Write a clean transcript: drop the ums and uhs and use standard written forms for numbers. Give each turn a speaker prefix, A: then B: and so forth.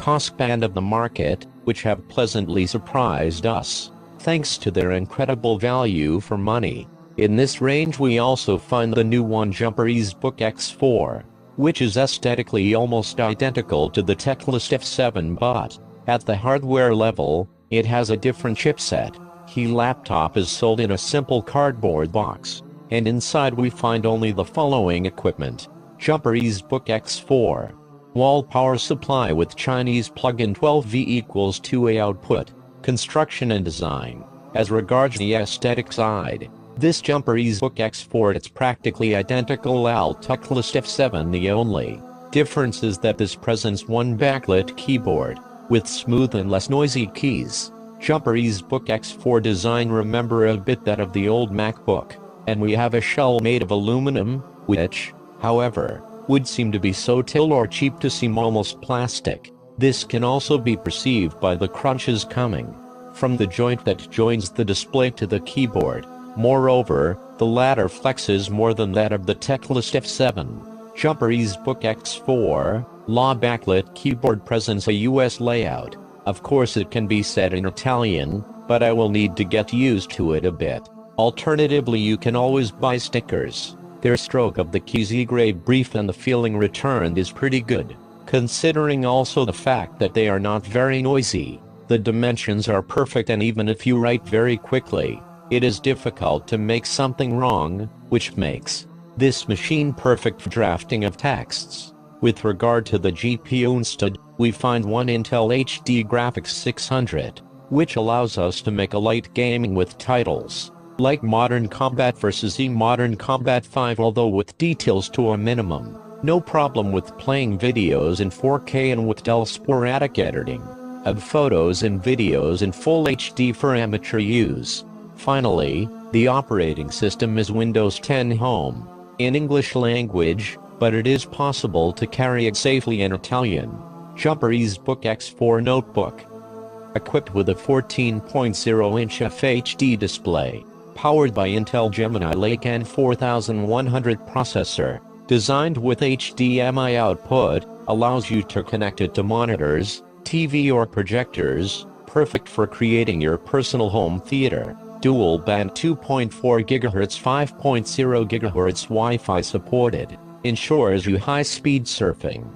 A: cost band of the market, which have pleasantly surprised us, thanks to their incredible value for money. In this range we also find the new one-jumper EZbook X4, which is aesthetically almost identical to the Teclist F7, but at the hardware level, it has a different chipset. The laptop is sold in a simple cardboard box, and inside we find only the following equipment: Jumper EZbook X4, wall power supply with Chinese plug-in 12V equals 2A output, construction and design. As regards the aesthetic side, this Jumper EZbook X4 it's practically identical to Teclist F7. The only difference is that this presents one backlit keyboard, with smooth and less noisy keys. Jumper EZbook X4 design remember a bit that of the old MacBook, and we have a shell made of aluminum, which, however, would seem to be so dull or cheap to seem almost plastic. This can also be perceived by the crunches coming from the joint that joins the display to the keyboard. Moreover, the latter flexes more than that of the Teclist F7. Jumper EZbook X4 backlit keyboard presents a US layout. Of course it can be set in Italian, but I will need to get used to it a bit. Alternatively, you can always buy stickers. Their stroke of the keys engraved brief and the feeling returned is pretty good, considering also the fact that they are not very noisy. The dimensions are perfect, and even if you write very quickly, it is difficult to make something wrong, which makes this machine perfect for drafting of texts. With regard to the GPU instead, we find one Intel HD Graphics 600, which allows us to make a light gaming with titles like Modern Combat vs. Modern Combat 5, although with details to a minimum. No problem with playing videos in 4K and with dull sporadic editing of photos and videos in full HD for amateur use. Finally, the operating system is Windows 10 Home in English language, but it is possible to carry it safely in Italian. Jumper EZbook X4 notebook, equipped with a 14.0-inch FHD display, powered by Intel Gemini Lake N4100 processor, designed with HDMI output, allows you to connect it to monitors, TV or projectors, perfect for creating your personal home theater. Dual band 2.4 GHz 5.0 GHz Wi-Fi supported, ensures you high-speed surfing.